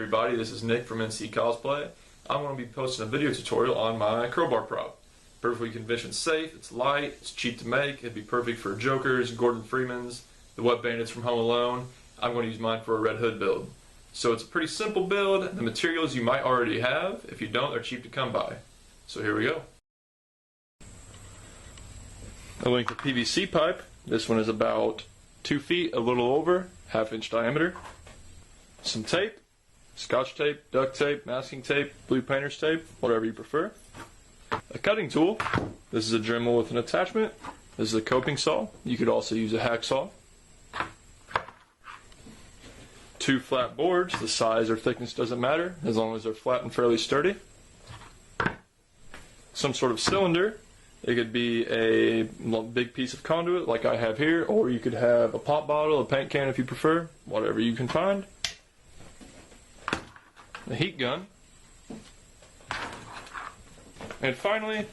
everybody, this is Nick from NC Cosplay. I'm going to be posting a video tutorial on my crowbar prop. Perfectly convention safe, it's light, it's cheap to make, it'd be perfect for Jokers, Gordon Freemans, the Wet Bandits from Home Alone. I'm going to use mine for a Red Hood build. So it's a pretty simple build. The materials you might already have. If you don't, they're cheap to come by. So here we go. A length of PVC pipe. This one is about 2 feet, a little over, 1/2 inch diameter. Some tape, scotch tape, duct tape, masking tape, blue painter's tape, whatever you prefer. A cutting tool. This is a Dremel with an attachment. This is a coping saw. You could also use a hacksaw. 2 flat boards. The size or thickness doesn't matter as long as they're flat and fairly sturdy. Some sort of cylinder. It could be a big piece of conduit like I have here, or you could have a pop bottle, a paint can if you prefer, whatever you can find. A heat gun. And finally,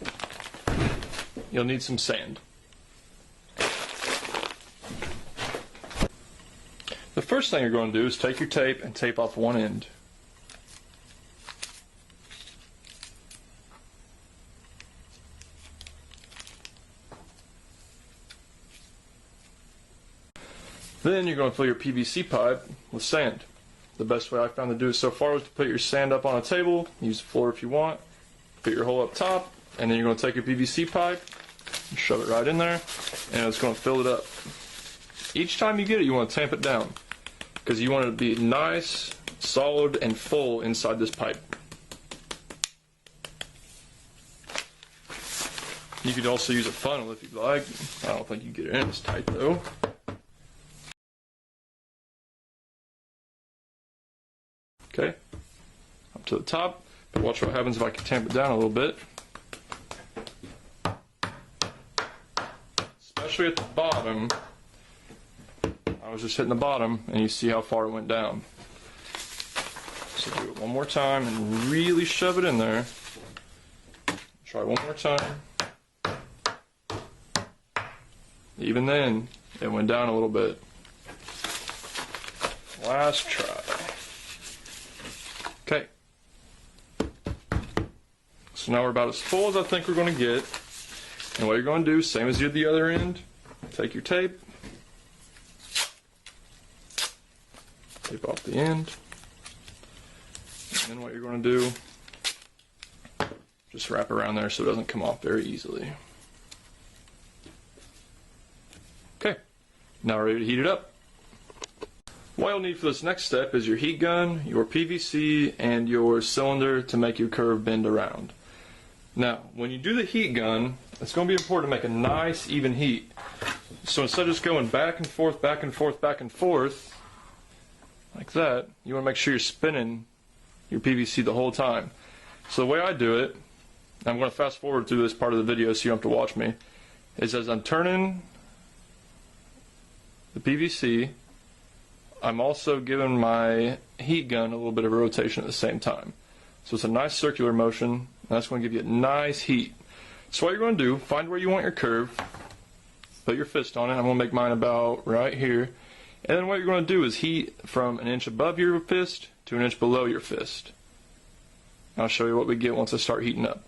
you'll need some sand. The first thing you're going to do is take your tape and tape off one end. Then you're going to fill your PVC pipe with sand. The best way I've found to do it so far is to put your sand up on a table, use the floor if you want, put your hole up top, and then you're going to take your PVC pipe and shove it right in there, and it's going to fill it up. Each time you get it, you want to tamp it down, because you want it to be nice, solid, and full inside this pipe. You could also use a funnel if you'd like. I don't think you get it in as tight though. Okay, up to the top, but watch what happens if I can tamp it down a little bit. Especially at the bottom. I was just hitting the bottom and you see how far it went down. So do it one more time and really shove it in there. Try one more time. Even then, it went down a little bit. Last try. Okay, so now we're about as full as I think we're going to get. And what you're going to do, same as you did the other end, take your tape, tape off the end, and then what you're going to do, just wrap around there so it doesn't come off very easily. Okay, now we're ready to heat it up. What you'll need for this next step is your heat gun, your PVC, and your cylinder to make your curve bend around. Now, when you do the heat gun, it's going to be important to make a nice, even heat. So instead of just going back and forth, back and forth, back and forth, like that, you want to make sure you're spinning your PVC the whole time. So the way I do it, I'm going to fast forward through this part of the video so you don't have to watch me, is as I'm turning the PVC, I'm also giving my heat gun a little bit of a rotation at the same time. So it's a nice circular motion, and that's going to give you a nice heat. So what you're going to do, find where you want your curve, put your fist on it. I'm going to make mine about right here. And then what you're going to do is heat from an inch above your fist to an inch below your fist. I'll show you what we get once I start heating up.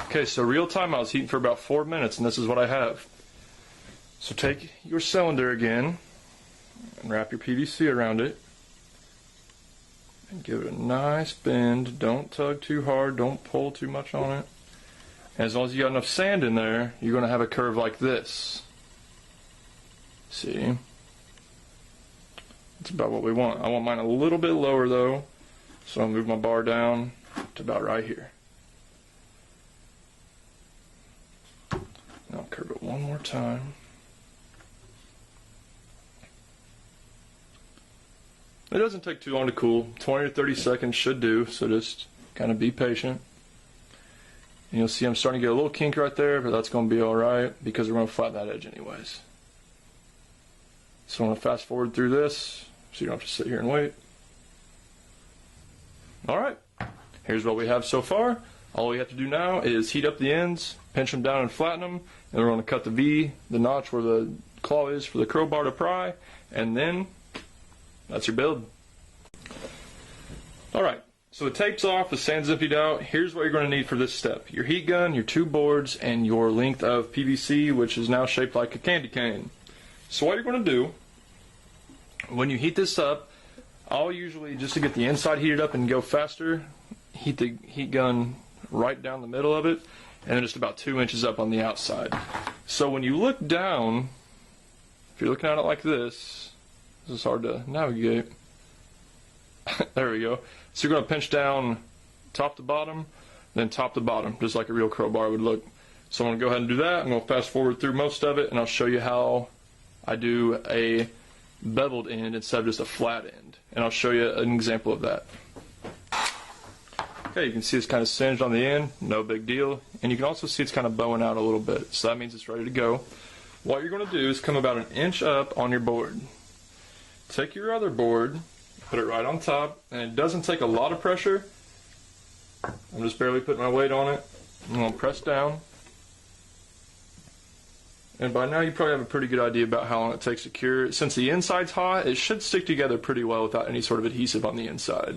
Okay, so real time I was heating for about 4 minutes, and this is what I have. So take your cylinder again and wrap your PVC around it and give it a nice bend. Don't tug too hard, don't pull too much on it. And as long as you got enough sand in there, you're going to have a curve like this. See? That's about what we want. I want mine a little bit lower though, so I'll move my bar down to about right here. Now I'll curve it one more time. It doesn't take too long to cool. 20 to 30 seconds should do, so just Kind of be patient. And you'll see I'm starting to get a little kink right there, but that's going to be alright because we're going to flatten that edge anyways. So I'm going to fast forward through this so you don't have to sit here and wait. Alright, here's what we have so far. All we have to do now is heat up the ends, pinch them down and flatten them, and we're going to cut the V, the notch where the claw is for the crowbar to pry, and then that's your build. Alright, so the tape's off, the sand's emptied out. Here's what you're going to need for this step. Your heat gun, your 2 boards, and your length of PVC, which is now shaped like a candy cane. So what you're going to do, when you heat this up, I'll usually, just to get the inside heated up and go faster, heat the heat gun right down the middle of it, and then just about 2 inches up on the outside. So when you look down, if you're looking at it like this is hard to navigate. There we go. So you're going to pinch down top to bottom, then top to bottom, just like a real crowbar would look. So I'm going to go ahead and do that. I'm going to fast forward through most of it, and I'll show you how I do a beveled end instead of just a flat end. And I'll show you an example of that. Okay, you can see it's kind of singed on the end, no big deal. And you can also see it's kind of bowing out a little bit, so that means it's ready to go. What you're going to do is come about 1 inch up on your board. Take your other board, put it right on top, and it doesn't take a lot of pressure. I'm just barely putting my weight on it. I'm going to press down. And by now you probably have a pretty good idea about how long it takes to cure. Since the inside's hot, it should stick together pretty well without any sort of adhesive on the inside.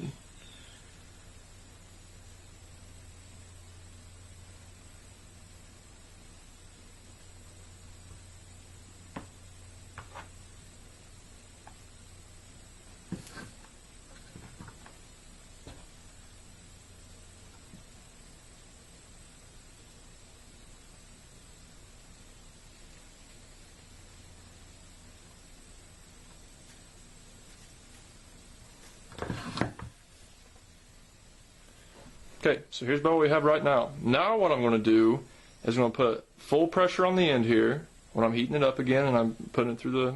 Okay, so here's about what we have right now. Now what I'm going to do is I'm going to put full pressure on the end here when I'm heating it up again, and I'm putting it through the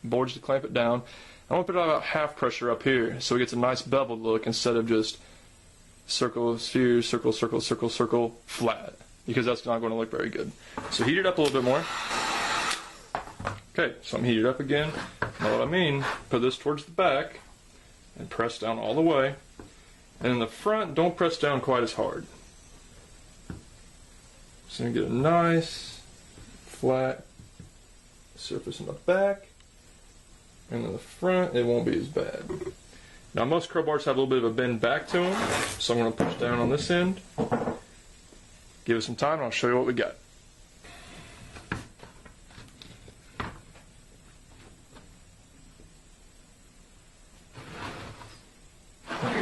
boards to clamp it down. I'm going to put about half pressure up here so it gets a nice beveled look instead of just circle, sphere, circle, circle, circle, circle, flat, because that's not going to look very good. So heat it up a little bit more. Okay, so I'm heated up again. Now what I mean, put this towards the back and press down all the way. And in the front, don't press down quite as hard. So you get a nice, flat surface in the back. And in the front, it won't be as bad. Now, most crowbars have a little bit of a bend back to them. So I'm going to push down on this end. Give it some time, and I'll show you what we got.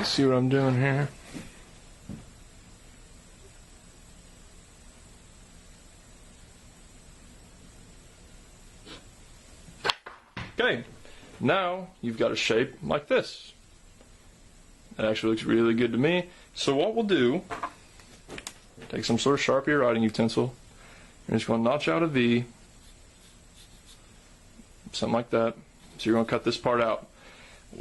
See what I'm doing here. Okay, now you've got a shape like this. It actually looks really good to me. So what we'll do, take some sort of Sharpie or writing utensil. You're just going to notch out a V, something like that. So you're going to cut this part out.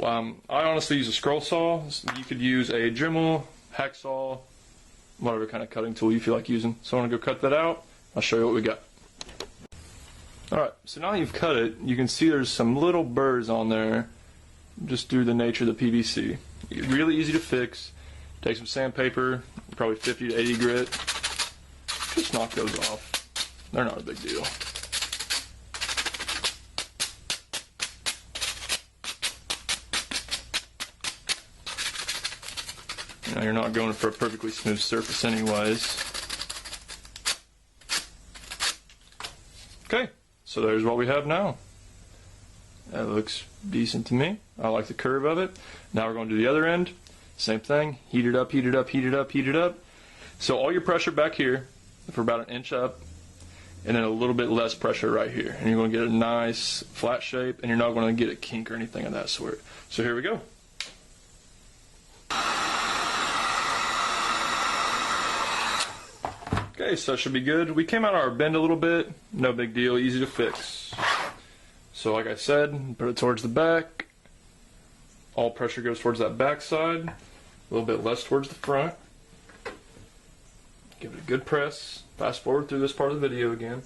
I honestly use a scroll saw. You could use a Dremel, hacksaw, whatever kind of cutting tool you feel like using. So I'm going to go cut that out. I'll show you what we got. Alright, so now you've cut it, you can see there's some little burrs on there just due to the nature of the PVC. Really easy to fix. Take some sandpaper, probably 50 to 80 grit. Just knock those off. They're not a big deal. Now you're not going for a perfectly smooth surface anyways. Okay, so there's what we have now. That looks decent to me. I like the curve of it. Now we're going to do the other end. Same thing, heat it up, heat it up, heat it up, heat it up. So all your pressure back here for about 1 inch up, and then a little bit less pressure right here. And you're going to get a nice flat shape, and you're not going to get a kink or anything of that sort. So here we go. Okay, so that should be good. We came out our bend a little bit, no big deal, easy to fix. So like I said, put it towards the back. All pressure goes towards that back side. little bit less towards the front. Give it a good press. Fast forward through this part of the video again.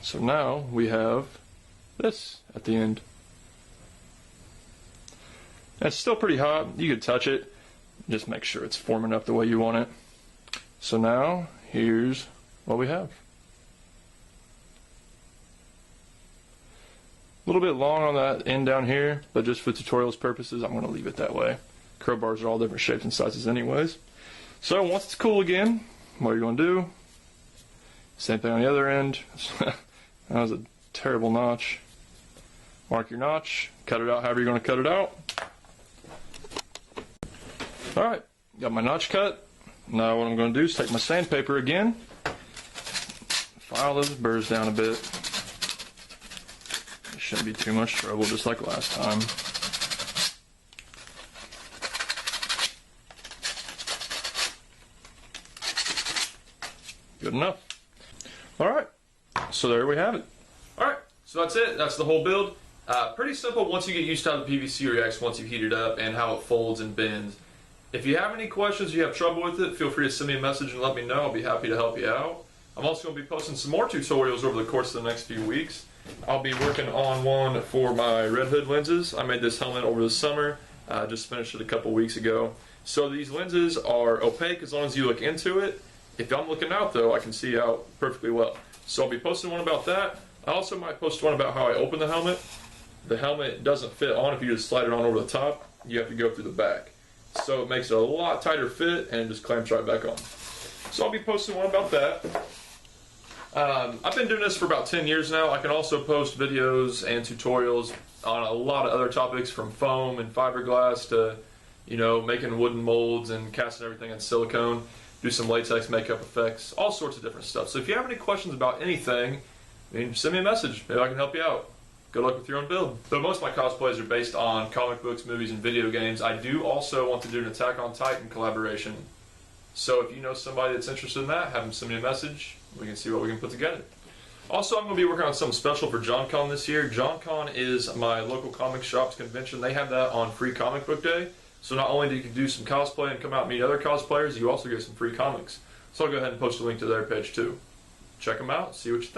So now we have this at the end. It's still pretty hot. You could touch it. Just make sure it's forming up the way you want it. So now, here's what we have. A little bit long on that end down here, but just for tutorials purposes, I'm going to leave it that way. Crowbars are all different shapes and sizes anyways. So once it's cool again, what you're going to do, same thing on the other end. That was a terrible notch. Mark your notch, cut it out however you're going to cut it out. Alright, got my notch cut. Now what I'm going to do is take my sandpaper again, file those burrs down a bit. It shouldn't be too much trouble, just like last time. Good enough. Alright, so there we have it. Alright, so that's it. That's the whole build. Pretty simple once you get used to how the PVC reacts once you heat it up and how it folds and bends. If you have any questions, you have trouble with it, feel free to send me a message and let me know. I'll be happy to help you out. I'm also going to be posting some more tutorials over the course of the next few weeks. I'll be working on one for my Red Hood lenses. I made this helmet over the summer. Just finished it a couple weeks ago. So these lenses are opaque as long as you look into it. If I'm looking out though, I can see out perfectly well. So I'll be posting one about that. I also might post one about how I open the helmet. The helmet doesn't fit on if you just slide it on over the top. You have to go through the back. So it makes it a lot tighter fit and it just clamps right back on. So I'll be posting one about that. I've been doing this for about 10 years now. I can also post videos and tutorials on a lot of other topics, from foam and fiberglass to, you know, making wooden molds and casting everything in silicone. Do some latex makeup effects, all sorts of different stuff. So if you have any questions about anything, send me a message. Maybe I can help you out. Good luck with your own build. Though most of my cosplays are based on comic books, movies, and video games, I do also want to do an Attack on Titan collaboration. So if you know somebody that's interested in that, have them send me a message. We can see what we can put together. Also, I'm going to be working on something special for JonCon this year. JonCon is my local comic shop's convention. They have that on Free Comic Book Day. So not only do you do some cosplay and come out and meet other cosplayers, you also get some free comics. So I'll go ahead and post a link to their page too. Check them out, see what you think.